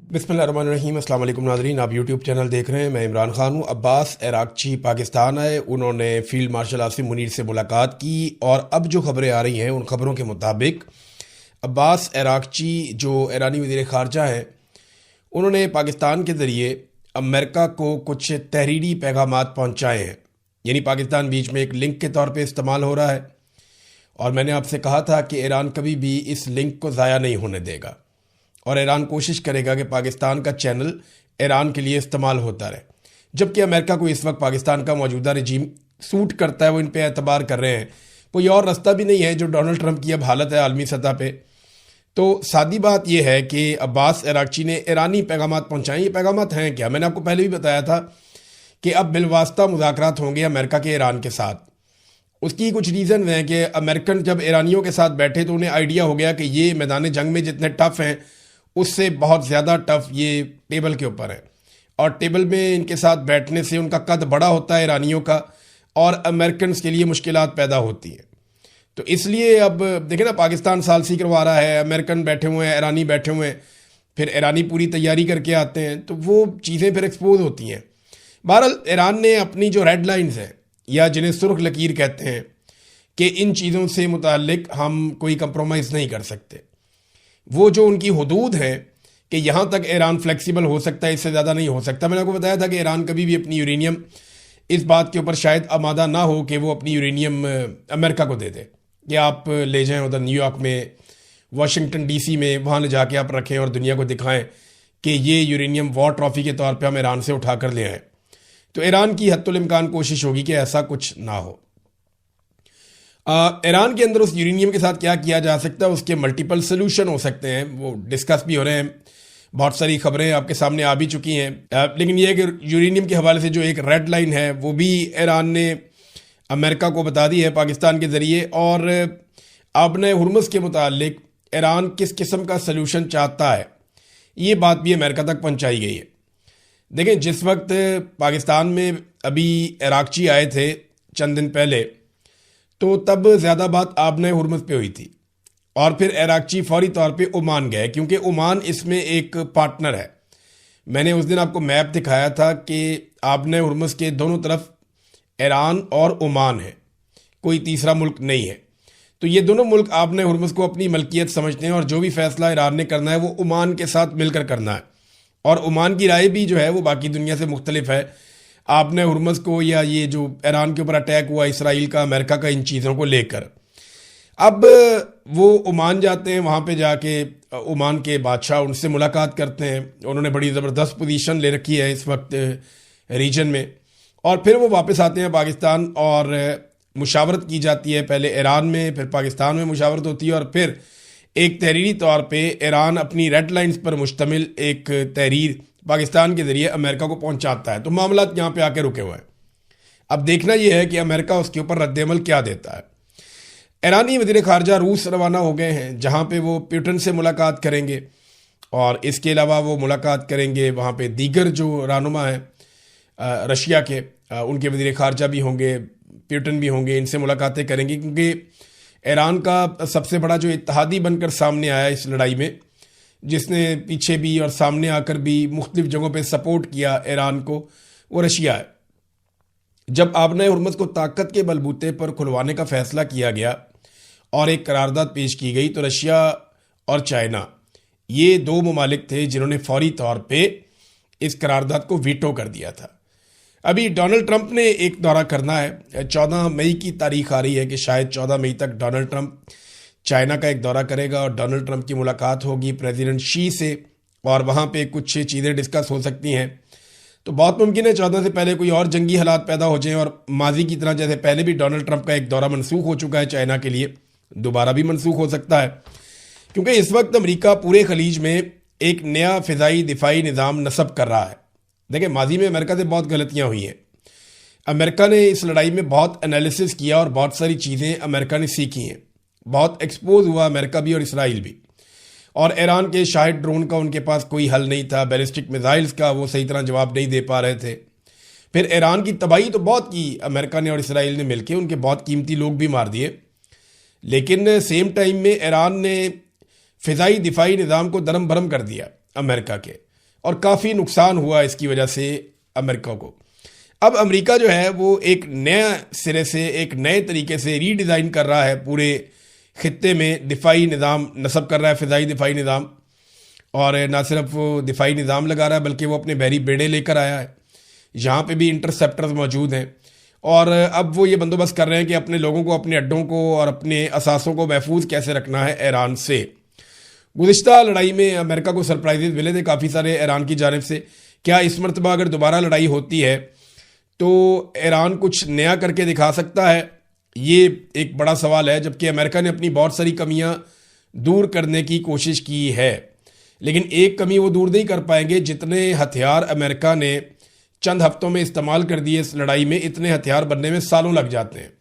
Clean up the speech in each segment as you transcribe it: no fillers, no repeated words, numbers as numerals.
बिस्मिल्लाहिर्रहमानिर्रहीम। अस्सलाम वालेकुम नाज़रीन, आप यूट्यूब चैनल देख रहे हैं। मैं इमरान खान हूँ। अब्बास अरागची पाकिस्तान आए, उन्होंने फील्ड मार्शल आसिम मुनीर से मुलाकात की और अब जो खबरें आ रही हैं उन खबरों के मुताबिक अब्बास अरागची जो ईरानी वज़ीर ख़ारजा हैं, उन्होंने पाकिस्तान के ज़रिए अमेरिका को कुछ तहरीरी पैगामात पहुँचाए हैं। यानी पाकिस्तान बीच में एक लिंक के तौर पर इस्तेमाल हो रहा है और मैंने आपसे कहा था कि ईरान कभी भी इस लिंक को ज़ाया नहीं होने देगा और ईरान कोशिश करेगा कि पाकिस्तान का चैनल ईरान के लिए इस्तेमाल होता रहे। जबकि अमेरिका को इस वक्त पाकिस्तान का मौजूदा रजीम सूट करता है, वो इन पे एतबार कर रहे हैं। कोई और रास्ता भी नहीं है जो डोनाल्ड ट्रंप की अब हालत है आलमी सतह पे। तो सादी बात यह है कि अब्बास अरागची ने ईरानी पैगामात पहुँचाए। ये पैगामात हैं क्या? मैंने आपको पहले भी बताया था कि अब बिलवास्ता मुज़ाकरात होंगे अमेरिका के ईरान के साथ। उसकी कुछ रीज़न हैं कि अमेरिकन जब ईरानियों के साथ बैठे तो उन्हें आइडिया हो गया कि ये मैदान जंग में जितने टफ़ हैं उससे बहुत ज़्यादा टफ ये टेबल के ऊपर है और टेबल में इनके साथ बैठने से उनका कद बड़ा होता है ईरानियों का और अमेरिकन के लिए मुश्किलात पैदा होती हैं। तो इसलिए अब देखें ना, पाकिस्तान सालसी करवा रहा है, अमेरिकन बैठे हुए हैं, ईरानी बैठे हुए हैं, फिर ईरानी पूरी तैयारी करके आते हैं तो वो चीज़ें फिर एक्सपोज होती हैं। बहरहाल ईरान ने अपनी जो रेड लाइन्स हैं या जिन्हें सुर्ख लकीर कहते हैं कि इन चीज़ों से मुताल्लिक हम कोई कंप्रोमाइज़ नहीं कर सकते, वो जो उनकी हदूद है कि यहाँ तक ईरान फ्लेक्सिबल हो सकता है, इससे ज़्यादा नहीं हो सकता। मैंने आपको बताया था कि ईरान कभी भी अपनी यूरेनियम इस बात के ऊपर शायद आमादा ना हो कि वो अपनी यूरेनियम अमेरिका को दे दे कि आप ले जाएं उधर न्यूयॉर्क में, वाशिंगटन डीसी में, वहाँ ले जाके आप रखें और दुनिया को दिखाएं कि ये यूरेनियम वॉर ट्रॉफी के तौर पर हम ईरान से उठा कर ले आएँ। तो ईरान की हत्तुल इम्कान कोशिश होगी कि ऐसा कुछ ना हो। ईरान के अंदर उस यूरेनियम के साथ क्या किया जा सकता है, उसके मल्टीपल सोल्यूशन हो सकते हैं, वो डिस्कस भी हो रहे हैं। बहुत सारी खबरें आपके सामने आ भी चुकी हैं। लेकिन यह कि यूरेनियम के हवाले से जो एक रेड लाइन है वो भी ईरान ने अमेरिका को बता दी है पाकिस्तान के ज़रिए। और आबने हुर्मुज़ के मुतालिक ईरान किस किस्म का सलूशन चाहता है, ये बात भी अमेरिका तक पहुँचाई गई है। देखें, जिस वक्त पाकिस्तान में अभी अरागची आए थे चंद दिन पहले, तो तब ज़्यादा बात आबने हुर्मुज़ पे हुई थी और फिर अरागची फौरी तौर पे ओमान गए क्योंकि ओमान इसमें एक पार्टनर है। मैंने उस दिन आपको मैप दिखाया था कि आबने हुर्मुज़ के दोनों तरफ ईरान और ओमान है, कोई तीसरा मुल्क नहीं है। तो ये दोनों मुल्क आबने हुर्मुज़ को अपनी मलकियत समझते हैं और जो भी फैसला ईरान ने करना है वो ओमान के साथ मिलकर करना है। और ओमान की राय भी जो है वो बाकी दुनिया से मुख्तलिफ है। आपने हुर्मुज़ को या ये जो ईरान के ऊपर अटैक हुआ इसराइल का, अमेरिका का, इन चीज़ों को लेकर अब वो ओमान जाते हैं। वहाँ पे जाके ओमान के बादशाह उनसे मुलाकात करते हैं। उन्होंने बड़ी ज़बरदस्त पोजीशन ले रखी है इस वक्त रीजन में। और फिर वो वापस आते हैं पाकिस्तान और मुशावरत की जाती है, पहले ईरान में फिर पाकिस्तान में मुशावरत होती है और फिर एक तहरीरी तौर पे ईरान अपनी रेड लाइन्स पर मुश्तमिल एक तहरीर पाकिस्तान के ज़रिए अमेरिका को पहुंचाता है। तो मामला यहाँ पे आके रुके हुए हैं। अब देखना यह है कि अमेरिका उसके ऊपर रद्द-ए-अमल क्या देता है। ईरानी वज़ीर ख़ारजा रूस रवाना हो गए हैं जहाँ पे वो पुतिन से मुलाकात करेंगे और इसके अलावा वो मुलाकात करेंगे वहाँ पे दीगर जो रहनुमा हैं रशिया के, उनके वज़ीर ख़ारजा भी होंगे, पुतिन भी होंगे, इनसे मुलाकातें करेंगे क्योंकि ईरान का सबसे बड़ा जो इत्तेहादी बनकर सामने आया इस लड़ाई में, जिसने पीछे भी और सामने आकर भी मुख्तलिफ जगहों पे सपोर्ट किया ईरान को, वो रशिया है। जब आबने हुर्मुज़ को ताकत के बलबूते पर खुलवाने का फैसला किया गया और एक करारदाद पेश की गई तो रशिया और चाइना ये दो ममालिक थे जिन्होंने फौरी तौर पे इस करारदाद को वीटो कर दिया था। अभी डोनाल्ड ट्रंप ने एक दौरा करना है, 14 मई की तारीख आ रही है कि शायद 14 मई तक डोनाल्ड ट्रंप चाइना का एक दौरा करेगा और डोनाल्ड ट्रंप की मुलाकात होगी प्रेसिडेंट शी से और वहाँ पे कुछ चीज़ें डिस्कस हो सकती हैं। तो बहुत मुमकिन है 14 से पहले कोई और जंगी हालात पैदा हो जाएं और माजी की तरह जैसे पहले भी डोनाल्ड ट्रंप का एक दौरा मनसूख हो चुका है चाइना के लिए, दोबारा भी मनसूख हो सकता है क्योंकि इस वक्त अमेरिका पूरे खलीज में एक नया फ़िज़ाई दिफाई निज़ाम नस्ब कर रहा है। देखिए, माजी में अमेरिका से बहुत गलतियाँ हुई हैं। अमेरिका ने इस लड़ाई में बहुत एनालिसिस किया और बहुत सारी चीज़ें अमेरिका ने सीखी हैं। बहुत एक्सपोज हुआ अमेरिका भी और इसराइल भी। और ईरान के शाहिद ड्रोन का उनके पास कोई हल नहीं था, बैलिस्टिक मिसाइल्स का वो सही तरह जवाब नहीं दे पा रहे थे। फिर ईरान की तबाही तो बहुत की अमेरिका ने और इसराइल ने मिलकर, उनके बहुत कीमती लोग भी मार दिए। लेकिन सेम टाइम में ईरान ने फ़िज़ाई दिफाई निज़ाम को दरम भरम कर दिया अमेरिका के। और काफ़ी नुकसान हुआ इसकी वजह से अमेरिका को। अब अमेरिका जो है वो एक नया सिरे से, एक नए तरीके से रीडिज़ाइन कर रहा है, पूरे खित्ते में दिफाई निज़ाम नस्ब कर रहा है, फ़िज़ाई दिफाई निज़ाम। और ना सिर्फ वो दिफाई निज़ाम लगा रहा है बल्कि वो अपने बहरी बेड़े लेकर आया है, यहाँ पे भी इंटरसेप्टर्स मौजूद हैं। और अब वो ये बंदोबस्त कर रहे हैं कि अपने लोगों को, अपने अड्डों को और अपने असासों को महफूज कैसे रखना है ईरान से। गुज़िश्ता लड़ाई में अमेरिका को सरप्राइजेज मिले थे काफ़ी सारे ईरान की जानिब से। क्या इस मरतबा अगर दोबारा लड़ाई होती है तो ईरान कुछ नया करके दिखा सकता है? ये एक बड़ा सवाल है। जबकि अमेरिका ने अपनी बहुत सारी कमियां दूर करने की कोशिश की है, लेकिन एक कमी वो दूर नहीं कर पाएंगे जितने हथियार अमेरिका ने चंद हफ्तों में इस्तेमाल कर दिए इस लड़ाई में, इतने हथियार बनने में सालों लग जाते हैं।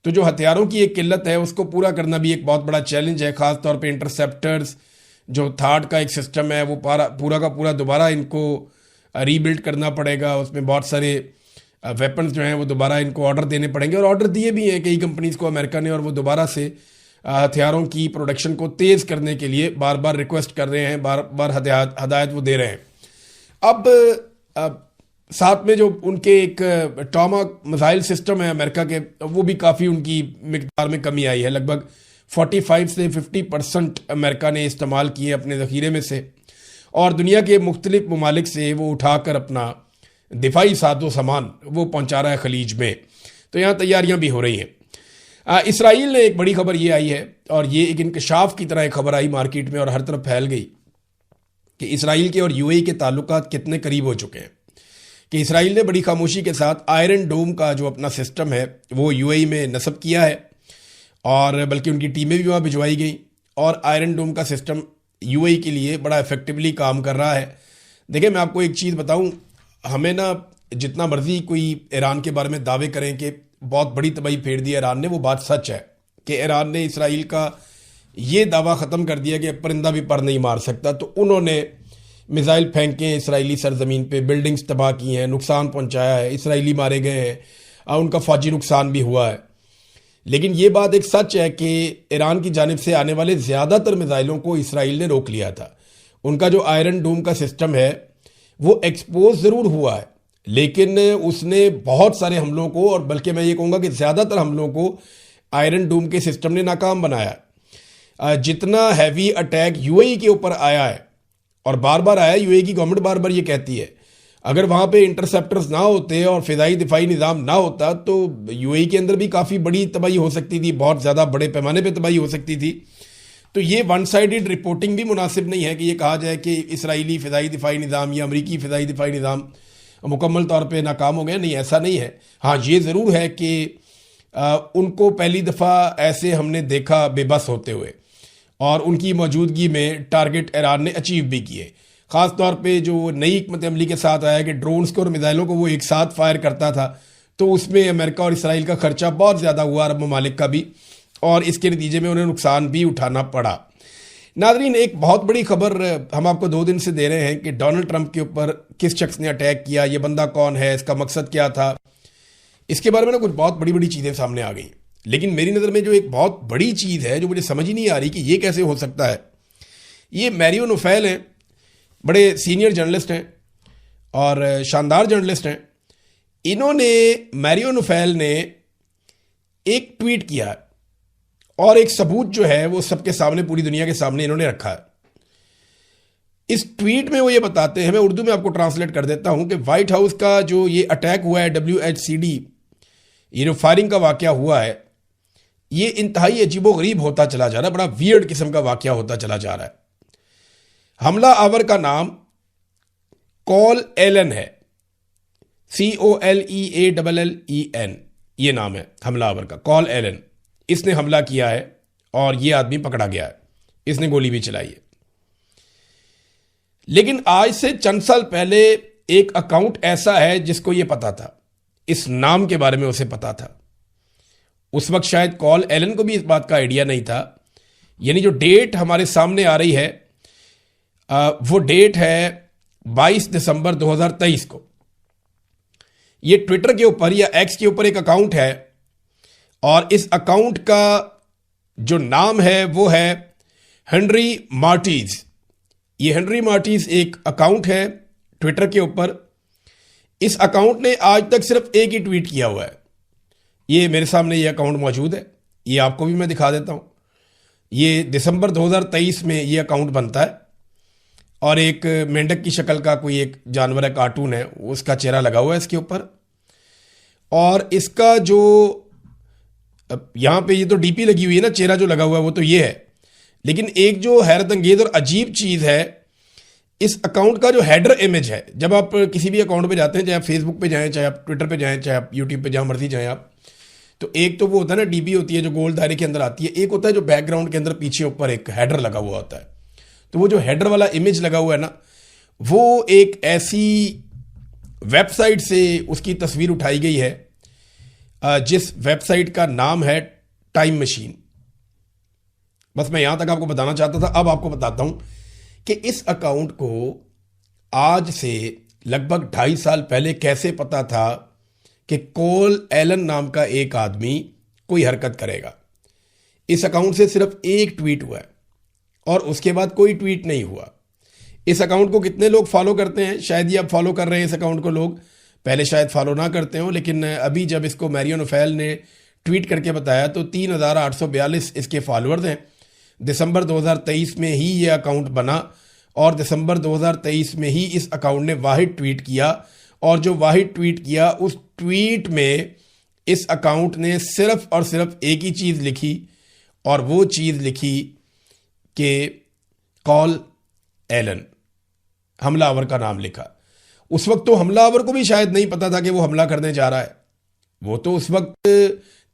तो जो हथियारों की एक किल्लत है उसको पूरा करना भी एक बहुत बड़ा चैलेंज है। ख़ास तौर पे इंटरसेप्टर्स, जो थार्ड का एक सिस्टम है, वो पूरा का पूरा दोबारा इनको रीबिल्ड करना पड़ेगा। उसमें बहुत सारे वेपन्स जो हैं वो दोबारा इनको ऑर्डर देने पड़ेंगे, और ऑर्डर दिए भी हैं कई कंपनीज़ को अमेरिका ने, और वो दोबारा से हथियारों की प्रोडक्शन को तेज़ करने के लिए बार बार रिक्वेस्ट कर रहे हैं, बार बार हदायत वो दे रहे हैं। अब साथ में जो उनके एक टॉमाहॉक मिसाइल सिस्टम है अमेरिका के, वो भी काफ़ी उनकी मिकदार में कमी आई है। लगभग 45 से 50% अमेरिका ने इस्तेमाल किए अपने ज़ख़ीरे में से, और दुनिया के मुख्तलिफ ममालिक से वो उठाकर अपना दिफाई साजो सामान वो पहुंचा रहा है खलीज में। तो यहाँ तैयारियां भी हो रही हैं। इसराइल ने एक बड़ी खबर ये आई है, और ये एक इंकशाफ की तरह एक खबर आई मार्केट में और हर तरफ फैल गई, कि इसराइल के और यूएई के ताल्लुकात कितने करीब हो चुके हैं। कि इसराइल ने बड़ी खामोशी के साथ आयरन डोम का जो अपना सिस्टम है वो यूएई में नस्ब किया है, और बल्कि उनकी टीमें भी वहाँ भिजवाई गई, और आयरन डोम का सिस्टम यूएई के लिए बड़ा इफेक्टिवली काम कर रहा है। देखिए, मैं आपको एक चीज़ बताऊं, हमें ना जितना मर्जी कोई ईरान के बारे में दावे करें कि बहुत बड़ी तबाही फेर दी ईरान ने, वो बात सच है कि ईरान ने इसराइल का ये दावा ख़त्म कर दिया कि परिंदा भी पर नहीं मार सकता। तो उन्होंने मिसाइल फेंके इसराइली सरजमीन पे, बिल्डिंग्स तबाह की हैं, नुकसान पहुंचाया है, इसराइली मारे गए हैं, और उनका फौजी नुकसान भी हुआ है। लेकिन ये बात एक सच है कि ईरान की जानिब से आने वाले ज़्यादातर मिसाइलों को इसराइल ने रोक लिया था। उनका जो आयरन डोम का सिस्टम है वो एक्सपोज ज़रूर हुआ है, लेकिन उसने बहुत सारे हमलों को, और बल्कि मैं ये कहूँगा कि ज़्यादातर हमलों को आयरन डोम के सिस्टम ने नाकाम बनाया। जितना हैवी अटैक यूएई के ऊपर आया है, और बार बार आया, यूएई की गवर्नमेंट बार बार ये कहती है, अगर वहाँ पे इंटरसेप्टर्स ना होते और फ़िज़ाई दिफाई निज़ाम ना होता तो यूएई के अंदर भी काफ़ी बड़ी तबाही हो सकती थी, बहुत ज़्यादा बड़े पैमाने पे तबाही हो सकती थी। तो ये वन साइडेड रिपोर्टिंग भी मुनासिब नहीं है कि ये कहा जाए कि इसराइली फ़िज़ाई दिफाई निज़ाम या अमरीकी फ़िज़ाई दिफाई निज़ाम मुकम्मल तौर पे नाकाम हो गया। नहीं, ऐसा नहीं है। हाँ, ये ज़रूर है कि उनको पहली दफ़ा ऐसे हमने देखा बेबस होते हुए, और उनकी मौजूदगी में टारगेट ईरान ने अचीव भी किए। ख़ास तौर पे जो नई हिकमत अमली के साथ आया कि ड्रोन्स को और मिसाइलों को वो एक साथ फायर करता था, तो उसमें अमेरिका और इसराइल का खर्चा बहुत ज़्यादा हुआ, अरब ममालिक का भी, और इसके नतीजे में उन्हें नुकसान भी उठाना पड़ा। नाज़रीन, एक बहुत बड़ी खबर हम आपको 2 दिन से दे रहे हैं कि डोनाल्ड ट्रंप के ऊपर किस शख्स ने अटैक किया, ये बंदा कौन है, इसका मकसद क्या था, इसके बारे में ना कुछ बहुत बड़ी बड़ी चीज़ें सामने आ गई। लेकिन मेरी नज़र में जो एक बहुत बड़ी चीज़ है जो मुझे समझ ही नहीं आ रही कि ये कैसे हो सकता है, ये मैरियो नोफेल हैं, बड़े सीनियर जर्नलिस्ट हैं और शानदार जर्नलिस्ट हैं। इन्होंने, मैरियो नोफेल ने एक ट्वीट किया है, और एक सबूत जो है वो सबके सामने, पूरी दुनिया के सामने इन्होंने रखा है। इस ट्वीट में वो ये बताते हैं, मैं उर्दू में आपको ट्रांसलेट कर देता हूं, कि व्हाइट हाउस का जो ये अटैक हुआ है, WHCD, ये जो फायरिंग का वाकया हुआ है, ये इंतहाई अजीबोगरीब होता चला जा रहा है, बड़ा वियर्ड किस्म का वाकया होता चला जा रहा है। हमला आवर का नाम कॉल एलन है, COLEALLEN, ये नाम है हमला आवर का, कॉल एलन। इसने हमला किया है और ये आदमी पकड़ा गया है, इसने गोली भी चलाई है। लेकिन आज से चंद साल पहले एक अकाउंट ऐसा है जिसको ये पता था, इस नाम के बारे में उसे पता था। उस वक्त शायद कॉल एलन को भी इस बात का आइडिया नहीं था। यानी जो डेट हमारे सामने आ रही है वो डेट है 22 दिसंबर 2023 को। ये ट्विटर के ऊपर या एक्स के ऊपर एक अकाउंट है, और इस अकाउंट का जो नाम है वो है हेनरी मार्टिज। ये हेनरी मार्टिज एक अकाउंट है ट्विटर के ऊपर। इस अकाउंट ने आज तक सिर्फ एक ही ट्वीट किया हुआ है। ये मेरे सामने ये अकाउंट मौजूद है, ये आपको भी मैं दिखा देता हूँ। ये दिसंबर 2023 में ये अकाउंट बनता है और एक मेंढक की शक्ल का कोई एक जानवर है, कार्टून है, उसका चेहरा लगा हुआ है इसके ऊपर। और इसका जो यहाँ पे ये तो डीपी लगी हुई है ना, चेहरा जो लगा हुआ है वो तो ये है। लेकिन एक जो हैरत अंगेज और अजीब चीज़ है, इस अकाउंट का जो हेडर इमेज है, जब आप किसी भी अकाउंट पे जाते हैं, चाहे आप फेसबुक पे जाएं, चाहे आप ट्विटर पे जाएं, चाहे आप यूट्यूब पे जहाँ मर्जी जाएं आप, तो एक तो वो होता है ना डीपी होती है जो गोल दायरे के अंदर आती है, एक होता है जो बैकग्राउंड के अंदर पीछे ऊपर एक हेडर लगा हुआ होता है। तो वो जो हेडर वाला इमेज लगा हुआ है ना, वो एक ऐसी वेबसाइट से उसकी तस्वीर उठाई गई है जिस वेबसाइट का नाम है टाइम मशीन। बस मैं यहां तक आपको बताना चाहता था। अब आपको बताता हूं कि इस अकाउंट को आज से लगभग 2.5 साल पहले कैसे पता था कि कोल एलन नाम का एक आदमी कोई हरकत करेगा। इस अकाउंट से सिर्फ एक ट्वीट हुआ है और उसके बाद कोई ट्वीट नहीं हुआ। इस अकाउंट को कितने लोग फॉलो करते हैं? शायद ये अब फॉलो कर रहे हैं इस अकाउंट को लोग, पहले शायद फॉलो ना करते हो, लेकिन अभी जब इसको मैरियन ओफेल ने ट्वीट करके बताया तो 3,842 इसके फॉलोअर्स हैं। दिसंबर 2023 में ही ये अकाउंट बना और दिसंबर 2023 में ही इस अकाउंट ने वाहिद ट्वीट किया, और जो वाहिद ट्वीट किया उस ट्वीट में इस अकाउंट ने सिर्फ और सिर्फ एक ही चीज़ लिखी, और वो चीज़ लिखी कि कॉल एलन, हमलावर का नाम लिखा। उस वक्त तो हमलावर को भी शायद नहीं पता था कि वो हमला करने जा रहा है। वो तो उस वक्त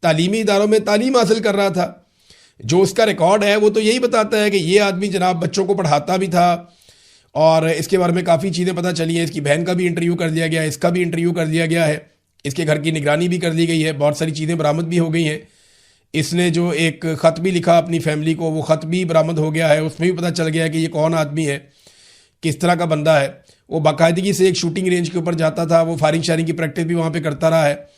तालीमी इदारों में तालीम हासिल कर रहा था। जो उसका रिकॉर्ड है वो तो यही बताता है कि ये आदमी जनाब बच्चों को पढ़ाता भी था, और इसके बारे में काफ़ी चीज़ें पता चली हैं। इसकी बहन का भी इंटरव्यू कर दिया गया है, इसका भी इंटरव्यू कर दिया गया है, इसके घर की निगरानी भी कर दी गई है, बहुत सारी चीज़ें बरामद भी हो गई हैं। इसने जो एक ख़त भी लिखा अपनी फैमिली को, वो ख़त भी बरामद हो गया है। उसमें भी पता चल गया है कि ये कौन आदमी है, किस तरह का बंदा है। वो बाकायदगी से एक शूटिंग रेंज के ऊपर जाता था, वो फायरिंग शायरिंग की प्रैक्टिस भी वहाँ पे करता रहा है।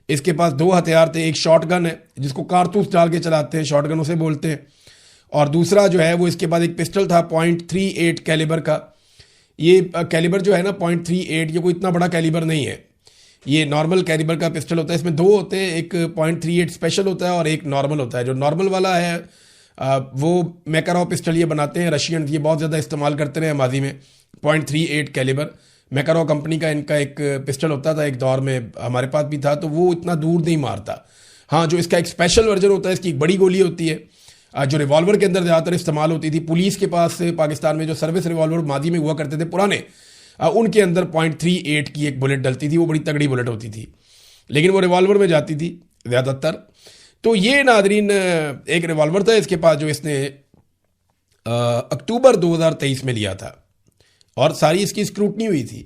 इसके पास 2 हथियार थे, एक शॉटगन है जिसको कारतूस डाल के चलाते हैं, शॉटगन उसे बोलते हैं, और दूसरा जो है वो इसके पास एक पिस्टल था .38 कैलिबर का। ये कैलिबर जो है ना .38, ये कोई इतना बड़ा कैलिबर नहीं है, ये नॉर्मल कैलिबर का पिस्टल होता है। इसमें 2 होते हैं, एक .38 स्पेशल होता है और एक नॉर्मल होता है। जो नॉर्मल वाला है वो मैकारोव पिस्टल ये बनाते हैं रशियन, ये बहुत ज़्यादा इस्तेमाल करते रहे माजी में। .38 कैलिबर मैकारोव कंपनी का इनका एक पिस्टल होता था, एक दौर में हमारे पास भी था, तो वो इतना दूर नहीं मारता। हाँ, जो इसका एक स्पेशल वर्जन होता है, इसकी एक बड़ी गोली होती है जो रिवॉल्वर के अंदर ज़्यादातर इस्तेमाल होती थी। पुलिस के पास पाकिस्तान में जो सर्विस रिवॉल्वर माजी में हुआ करते थे पुराने, उनके अंदर .38 की एक बुलेट डलती थी, वो बड़ी तगड़ी बुलेट होती थी, लेकिन वो रिवॉल्वर में जाती थी ज़्यादातर। तो ये नादरीन एक रिवॉल्वर था इसके पास जो इसने अक्टूबर 2023 में लिया था, और सारी इसकी स्क्रूटनी हुई थी।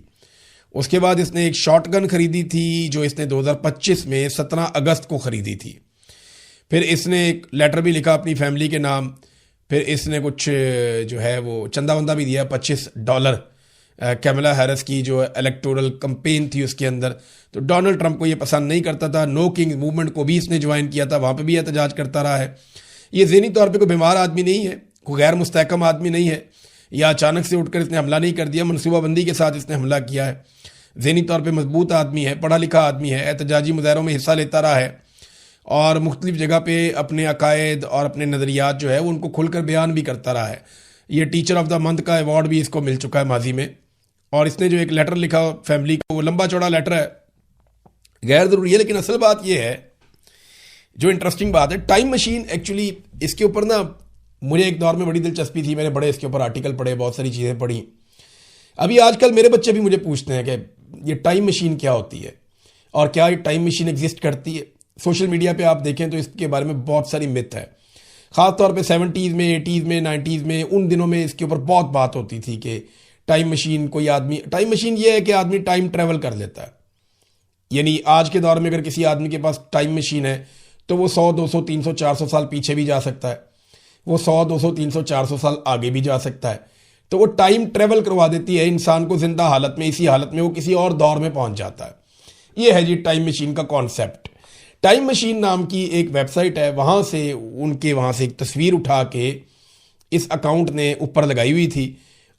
उसके बाद इसने एक शॉटगन खरीदी थी जो इसने 2025 में 17 अगस्त को खरीदी थी। फिर इसने एक लेटर भी लिखा अपनी फैमिली के नाम। फिर इसने कुछ जो है वो चंदा वंदा भी दिया, $25 कैमला हैरिस की जो इलेक्टोरल कंपेन थी उसके अंदर। तो डोनाल्ड ट्रंप को ये पसंद नहीं करता था। नो किंग मूवमेंट को भी इसने ज्वाइन किया था, वहाँ पे भी एहतजाज करता रहा है। ये ज़हनी तौर पे कोई बीमार आदमी नहीं है, कोई गैर मुस्तहकम आदमी नहीं है, या अचानक से उठकर इसने हमला नहीं कर दिया, मनसूबाबंदी के साथ इसने हमला किया है। ज़हनी तौर पे मजबूत आदमी है, पढ़ा लिखा आदमी है, एहतजाजी मुजाहरों में हिस्सा लेता रहा है, और मुख्तलिफ जगह पे अपने अकायद और अपने नज़रियात जो है वो उनको खुलकर बयान भी करता रहा है। ये टीचर ऑफ द मंथ का अवार्ड भी इसको मिल चुका है माजी में। और इसने जो एक लेटर लिखा फैमिली को, वो लंबा चौड़ा लेटर है, गैर ज़रूरी है, लेकिन असल बात ये है, जो इंटरेस्टिंग बात है, टाइम मशीन एक्चुअली इसके ऊपर ना मुझे एक दौर में बड़ी दिलचस्पी थी, मैंने बड़े इसके ऊपर आर्टिकल पढ़े, बहुत सारी चीज़ें पढ़ी। अभी आजकल मेरे बच्चे भी मुझे पूछते हैं कि ये टाइम मशीन क्या होती है और क्या ये टाइम मशीन एग्जिस्ट करती है। सोशल मीडिया पे आप देखें तो इसके बारे में बहुत सारी मिथ है, ख़ास तौर पे 70s में, 80s में, 90s में, उन दिनों में इसके ऊपर बहुत बात होती थी कि टाइम मशीन, कोई आदमी, टाइम मशीन ये है कि आदमी टाइम ट्रेवल कर लेता है। यानी आज के दौर में अगर किसी आदमी के पास टाइम मशीन है तो वो 100, 200, 300, 400 साल पीछे भी जा सकता है, वो 100, 200, 300, 400 साल आगे भी जा सकता है। तो वो टाइम ट्रेवल करवा देती है इंसान को जिंदा हालत में, इसी हालत में वो किसी और दौर में पहुंच जाता है। ये है जी टाइम मशीन का कॉन्सेप्ट। टाइम मशीन नाम की एक वेबसाइट है, वहाँ से एक तस्वीर उठा के इस अकाउंट ने ऊपर लगाई हुई थी,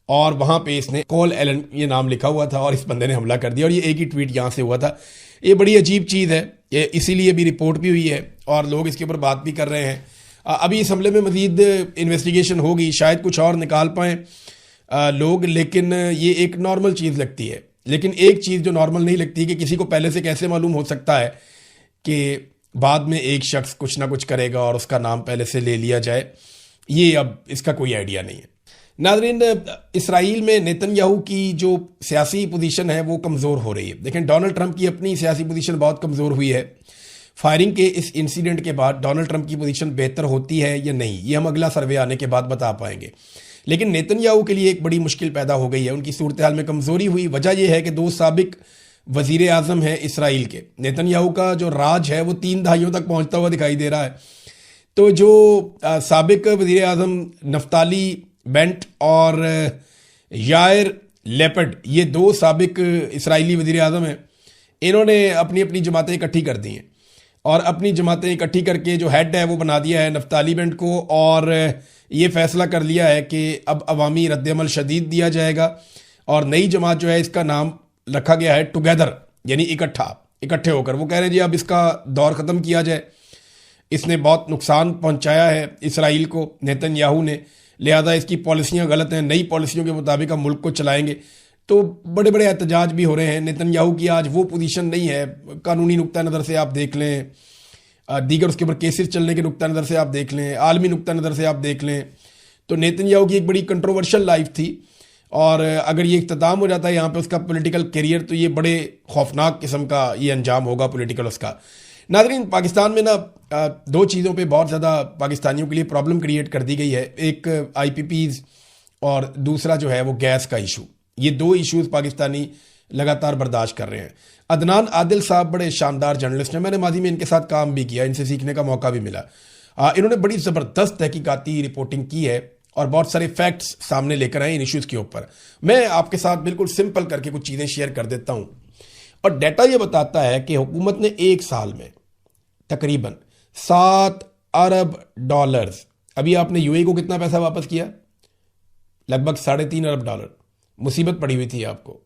और वहाँ पे इसने कॉल एलन ये नाम लिखा हुआ था और इस बंदे ने हमला कर दिया और ये एक ही ट्वीट यहाँ से हुआ था। ये बड़ी अजीब चीज़ है, ये इसीलिए भी रिपोर्ट भी हुई है और लोग इसके ऊपर बात भी कर रहे हैं। अभी इस हमले में मज़ीद इन्वेस्टिगेशन होगी, शायद कुछ और निकाल पाएँ लोग, लेकिन ये एक नॉर्मल चीज़ लगती है। लेकिन एक चीज़ जो नॉर्मल नहीं लगती कि किसी को पहले से कैसे मालूम हो सकता है कि बाद में एक शख्स कुछ ना कुछ करेगा और उसका नाम पहले से ले लिया जाए, ये अब इसका कोई आइडिया नहीं है। नाज़रीन, इसराइल में नेतन्याहू की जो सियासी पोजीशन है वो कमज़ोर हो रही है। देखें, डोनाल्ड ट्रंप की अपनी सियासी पोजीशन बहुत कमज़ोर हुई है। फायरिंग के इस इंसिडेंट के बाद डोनाल्ड ट्रंप की पोजीशन बेहतर होती है या नहीं, ये हम अगला सर्वे आने के बाद बता पाएंगे। लेकिन नेतन्याहू के लिए एक बड़ी मुश्किल पैदा हो गई है, उनकी सूरत हाल में कमज़ोरी हुई। वजह यह है कि दो साबिक वज़ीर आज़म हैं इसराइल के। नेतन्याहू का जो राज है वो 3 दहाइयों तक पहुँचता हुआ दिखाई दे रहा है। तो जो साबिक वज़ीर आज़म नफ्ताली बेंट और यायर लेपर्ड, ये 2 साबिक इसराइली वज़ीर आज़म हैं, इन्होंने अपनी अपनी जमातें इकट्ठी कर दी हैं और अपनी जमातें इकट्ठी करके जो हेड है वो बना दिया है नफ्ताली बेंट को, और ये फैसला कर लिया है कि अब अवामी रद्दअमल शदीद दिया जाएगा और नई जमात जो है इसका नाम रखा गया है टुगेदर, यानी इकट्ठे होकर। वो कह रहे हैं जी अब इसका दौर ख़त्म किया जाए, इसने बहुत नुकसान पहुंचाया है इसराइल को नेतन्याहू ने, लिहाजा इसकी पॉलिसियां गलत हैं, नई पॉलिसियों के मुताबिक हम मुल्क को चलाएंगे। तो बड़े बड़े एहतजाज भी हो रहे हैं। नेतन्याहू की आज वो पोजीशन नहीं है, कानूनी नुक्ता नज़र से आप देख लें, दीगर उसके ऊपर केसेस चलने के नुक्ता नज़र से आप देख लें, आलमी नुक्ता नज़र से आप देख लें, तो नेतन्याहू की एक बड़ी कंट्रोवर्शियल लाइफ थी और अगर ये इख्तिताम हो जाता है यहाँ पे उसका पॉलिटिकल करियर, तो ये बड़े खौफनाक किस्म का ये अंजाम होगा पॉलिटिकल उसका। नाज़रीन, पाकिस्तान में ना 2 चीज़ों पे बहुत ज़्यादा पाकिस्तानियों के लिए प्रॉब्लम क्रिएट कर दी गई है। एक IPPs और दूसरा जो है वो गैस का इशू। ये 2 इश्यूज़ पाकिस्तानी लगातार बर्दाश्त कर रहे हैं। अदनान आदिल साहब बड़े शानदार जर्नलिस्ट हैं, मैंने माजी में इनके साथ काम भी किया, इनसे सीखने का मौका भी मिला। इन्होंने बड़ी ज़बरदस्त तहकीकाती रिपोर्टिंग की है और बहुत सारे फैक्ट्स सामने लेकर आए इन इश्यूज़ के ऊपर। मैं आपके साथ बिल्कुल सिंपल करके कुछ चीज़ें शेयर कर देता हूँ। और डाटा ये बताता है कि हुकूमत ने 1 साल में तकरीबन $7 अरब, अभी आपने UAE को कितना पैसा वापस किया? लगभग $3.5 अरब। मुसीबत पड़ी हुई थी आपको।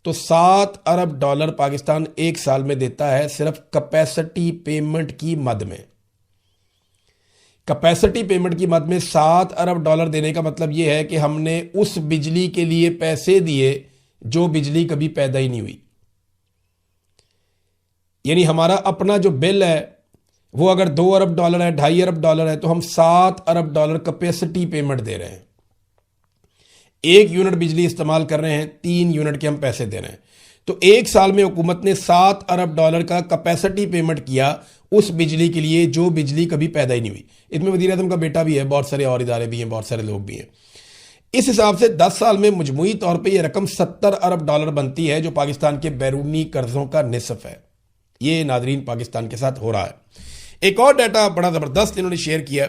तो $7 अरब पाकिस्तान 1 साल में देता है सिर्फ कैपेसिटी पेमेंट की मद में। कैपेसिटी पेमेंट की मद में $7 अरब देने का मतलब यह है कि हमने उस बिजली के लिए पैसे दिए जो बिजली कभी पैदा ही नहीं हुई। यानी हमारा अपना जो बिल है वो अगर $2 अरब है, $2.5 अरब है, तो हम $7 अरब कैपेसिटी पेमेंट दे रहे हैं। 1 यूनिट बिजली इस्तेमाल कर रहे हैं, 3 यूनिट के हम पैसे दे रहे हैं। तो 1 साल में हुकूमत ने $7 अरब का कैपेसिटी पेमेंट किया उस बिजली के लिए जो बिजली कभी पैदा ही नहीं हुई। इसमें वज़ीर आज़म का बेटा भी है, बहुत सारे और इदारे भी हैं, बहुत सारे लोग भी हैं। इस हिसाब से 10 साल में मजमूई तौर पे ये रकम $70 अरब बनती है, जो पाकिस्तान के बैरूनी कर्जों का निसफ है। ये नाजरीन पाकिस्तान के साथ हो रहा है। एक और डाटा बड़ा ज़बरदस्त इन्होंने शेयर किया।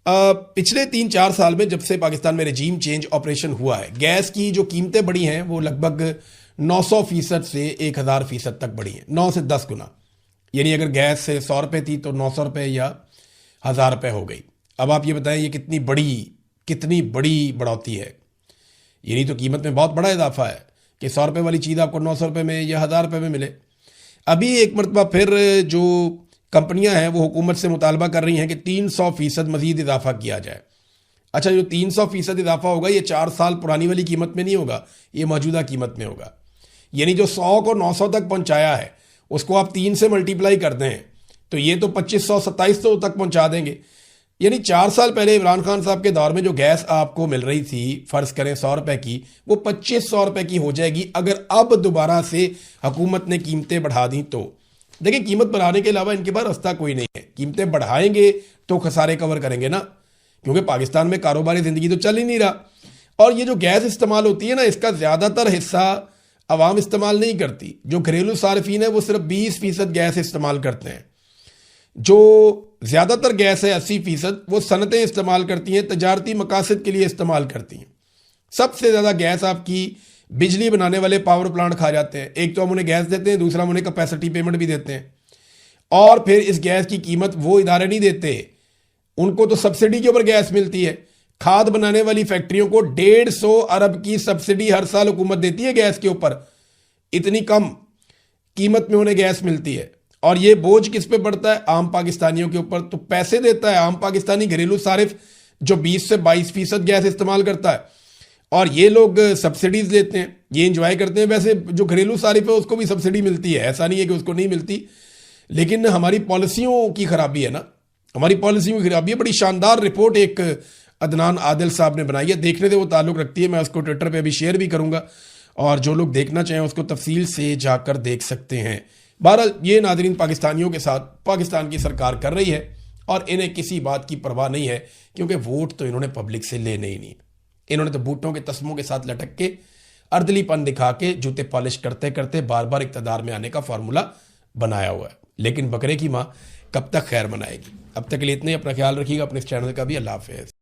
पिछले 3-4 साल में जब से पाकिस्तान में रजीम चेंज ऑपरेशन हुआ है, गैस की जो कीमतें बढ़ी हैं वो लगभग 900% से 1000% तक बढ़ी हैं, 9 से 10 गुना। यानी अगर गैस से 100 रुपये थी तो 900 रुपये या 1000 रुपये हो गई। अब आप ये बताएं ये कितनी बड़ी बढ़ोतरी है। यानी तो कीमत में बहुत बड़ा इजाफा है कि 100 रुपये वाली चीज़ आपको 900 रुपये में या 1000 रुपये में मिले। अभी एक मरतबा फिर जो कंपनियां हैं वो हुकूमत से मुतालबा कर रही हैं कि 300% मजीद इजाफा किया जाए। अच्छा, जो 300% इजाफा होगा ये 4 साल पुरानी वाली कीमत में नहीं होगा, ये मौजूदा कीमत में होगा। यानी जो 100 को 900 तक पहुंचाया है उसको आप 3 से मल्टीप्लाई कर दें तो ये तो 2500-2700 तक पहुंचा देंगे। यानी 4 साल पहले इमरान खान साहब के दौर में जो गैस आपको मिल रही थी, फर्ज करें 100 रुपये की, वो 2500 रुपये की हो जाएगी अगर अब दोबारा से हुकूमत ने कीमतें बढ़ा दी तो। देखिए, कीमत बढ़ाने के अलावा इनके पास रास्ता कोई नहीं है। कीमतें बढ़ाएंगे तो खसारे कवर करेंगे ना, क्योंकि पाकिस्तान में कारोबारी ज़िंदगी तो चल ही नहीं रहा। और ये जो गैस इस्तेमाल होती है ना, इसका ज़्यादातर हिस्सा आवाम इस्तेमाल नहीं करती। जो घरेलू सार्फिन है वो सिर्फ 20% गैस इस्तेमाल करते हैं। जो ज़्यादातर गैस है 80% वो सनतें इस्तेमाल करती हैं, तजारती मकासद के लिए इस्तेमाल करती हैं। सबसे ज़्यादा गैस आपकी बिजली बनाने वाले पावर प्लांट खा जाते हैं। एक तो हम उन्हें गैस देते हैं, दूसरा हम उन्हें कैपेसिटी पेमेंट भी देते हैं। और फिर इस गैस की कीमत वो इदारे नहीं देते, उनको तो सब्सिडी के ऊपर गैस मिलती है। खाद बनाने वाली फैक्ट्रियों को 150 अरब की सब्सिडी हर साल हुकूमत देती है गैस के ऊपर। इतनी कम कीमत में उन्हें गैस मिलती है, और ये बोझ किस पे पड़ता है? आम पाकिस्तानियों के ऊपर। तो पैसे देता है आम पाकिस्तानी घरेलू सारिफ, जो 20 से 22% गैस इस्तेमाल करता है, और ये लोग सब्सिडीज लेते हैं, ये इंजॉय करते हैं। वैसे जो घरेलू सारिफ है उसको भी सब्सिडी मिलती है, ऐसा नहीं है कि उसको नहीं मिलती, लेकिन हमारी पॉलिसियों की खराबी है ना, हमारी पॉलिसियों की खराबी है। बड़ी शानदार रिपोर्ट एक अदनान आदिल साहब ने बनाई है, देखने से वो ताल्लुक रखती है। मैं उसको ट्विटर पे अभी शेयर भी करूंगा, और जो लोग देखना चाहें उसको तफसील से जाकर देख सकते हैं। बहरहाल ये नाज़रीन पाकिस्तानियों के साथ पाकिस्तान की सरकार कर रही है, और इन्हें किसी बात की परवाह नहीं है, क्योंकि वोट तो इन्होंने पब्लिक से लेने ही नहीं। इन्होंने तो बूटों के तस्मों के साथ लटक के, अर्दलीपन दिखा के, जूते पॉलिश करते करते बार बार इक़्तिदार में आने का फार्मूला बनाया हुआ है। लेकिन बकरे की माँ कब तक खैर मनाएगी? अब तक के लिए इतने, अपना ख्याल रखिएगा, अपने इस चैनल का भी। अल्लाह हाफ़िज़।